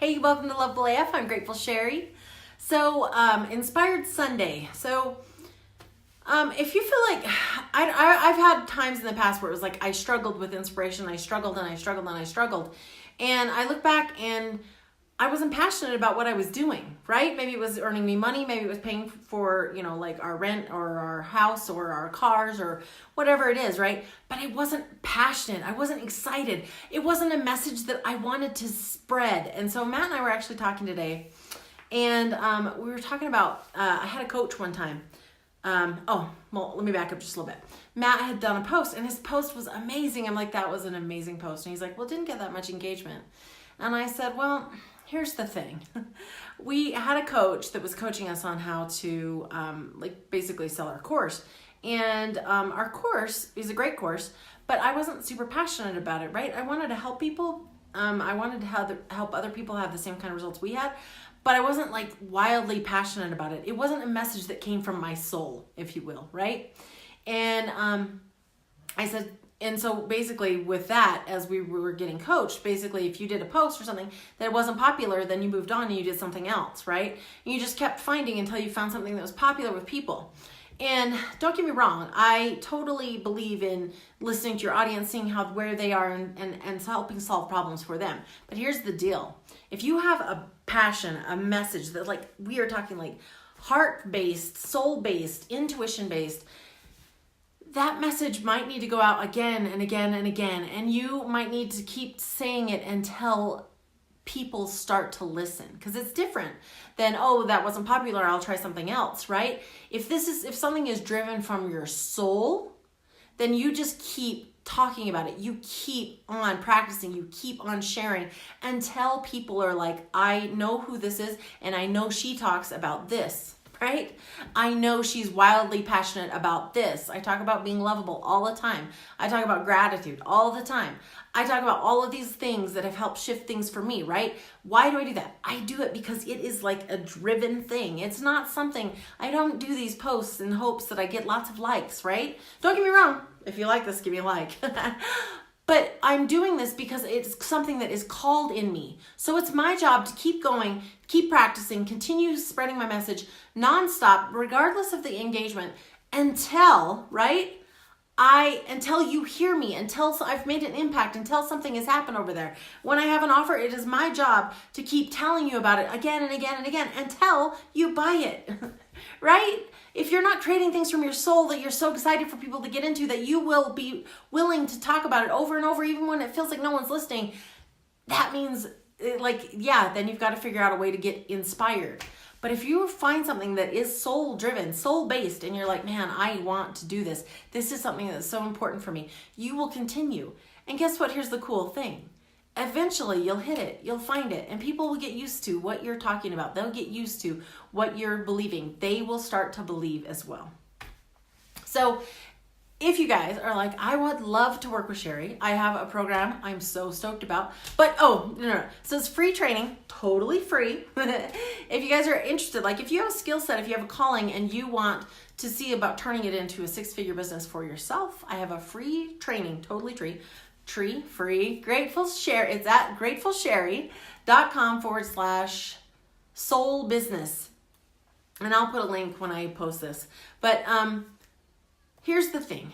Hey, welcome to Loveable AF. I'm Grateful Sherry. So, Inspired Sunday. So, if you feel like, I've had times in the past where it was like I struggled with inspiration. I struggled. And I look back and I wasn't passionate about what I was doing, right? Maybe it was earning me money. Maybe it was paying for, like our rent or our house or our cars or whatever it is, right? But I wasn't passionate. I wasn't excited. It wasn't a message that I wanted to spread. And so Matt and I were actually talking today, and we were talking about, I had a coach one time. Let me back up just a little bit. Matt had done a post and his post was amazing. I'm like, that was an amazing post. And he's like, well, it didn't get that much engagement. And I said, well, here's the thing. We had a coach that was coaching us on how to basically sell our course. And our course is a great course, but I wasn't super passionate about it, right? I wanted to help people. I wanted to help other people have the same kind of results we had, but I wasn't like wildly passionate about it. It wasn't a message that came from my soul, if you will, right? And I said, and so basically with that, as we were getting coached, basically if you did a post or something that wasn't popular, then you moved on and you did something else, right? And you just kept finding until you found something that was popular with people. And don't get me wrong, I totally believe in listening to your audience, seeing where they are and helping solve problems for them. But here's the deal. If you have a passion, a message that like we are talking like heart-based, soul-based, intuition-based, that message might need to go out again and again and again. And you might need to keep saying it until people start to listen, because it's different than, oh, that wasn't popular, I'll try something else, right? If something is driven from your soul, then you just keep talking about it. You keep on practicing, you keep on sharing until people are like, I know who this is and I know she talks about this, right? I know she's wildly passionate about this. I talk about being lovable all the time. I talk about gratitude all the time. I talk about all of these things that have helped shift things for me, right? Why do I do that? I do it because it is like a driven thing. It's not something, I don't do these posts in hopes that I get lots of likes, right? Don't get me wrong. If you like this, give me a like. But I'm doing this because it's something that is called in me. So it's my job to keep going, keep practicing, continue spreading my message nonstop, regardless of the engagement, until you hear me, until I've made an impact, until something has happened over there. When I have an offer, it is my job to keep telling you about it again and again and again until you buy it, right? If you're not creating things from your soul that you're so excited for people to get into that you will be willing to talk about it over and over, even when it feels like no one's listening, that means then you've got to figure out a way to get inspired. But if you find something that is soul driven, soul based, and you're like, man, I want to do this. This is something that's so important for me. You will continue. And guess what? Here's the cool thing. Eventually you'll hit it, you'll find it, and people will get used to what you're talking about. They'll get used to what you're believing. They will start to believe as well. So if you guys are like, I would love to work with Sherry, I have a program I'm so stoked about. But no. So it's free training, totally free. If you guys are interested, like if you have a skill set, if you have a calling and you want to see about turning it into a 6-figure business for yourself, I have a free training, totally free, Grateful Share. It's at gratefulsherry.com/soul business. And I'll put a link when I post this. But here's the thing.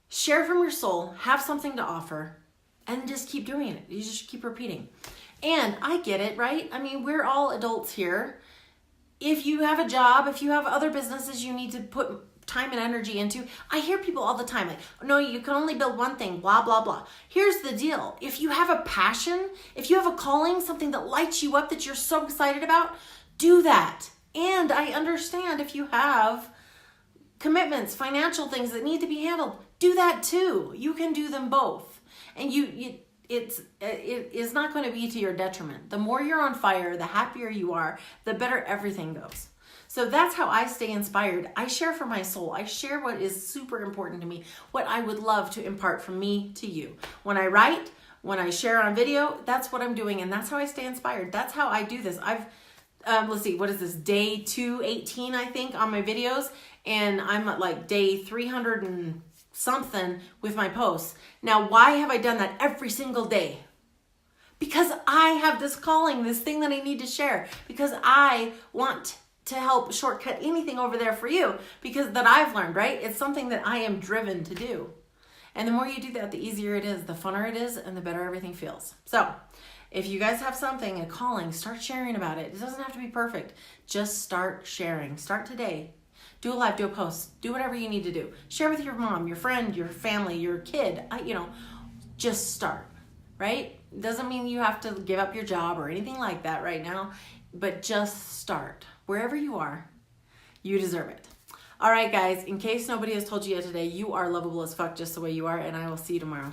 Share from your soul, have something to offer, and just keep doing it. You just keep repeating. And I get it, right? I mean, we're all adults here. If you have a job, if you have other businesses you need to put time and energy into, I hear people all the time like, no, you can only build one thing, blah, blah, blah. Here's the deal. If you have a passion, if you have a calling, something that lights you up that you're so excited about, do that. And I understand if you have commitments, financial things that need to be handled, do that too. You can do them both. And it is not going to be to your detriment. The more you're on fire, the happier you are, the better everything goes. So that's how I stay inspired. I share from my soul. I share what is super important to me, what I would love to impart from me to you. When I write, when I share on video, that's what I'm doing. And that's how I stay inspired. That's how I do this. I've, let's see, what is this? Day 218, I think, on my videos. And I'm at like day 300 and something with my posts. Now, why have I done that every single day? because I have this calling, this thing that I need to share, because I want to help shortcut anything over there for you, because that I've learned, right? It's something that I am driven to do. And the more you do that, the easier it is, the funner it is, and the better everything feels. So if you guys have something, a calling, start sharing about it. It doesn't have to be perfect. Just start sharing. Start today. Do a live, do a post, do whatever you need to do. Share with your mom, your friend, your family, your kid. Just start, right? Doesn't mean you have to give up your job or anything like that right now, but just start. Wherever you are, you deserve it. All right, guys, in case nobody has told you yet today, you are lovable as fuck just the way you are, and I will see you tomorrow.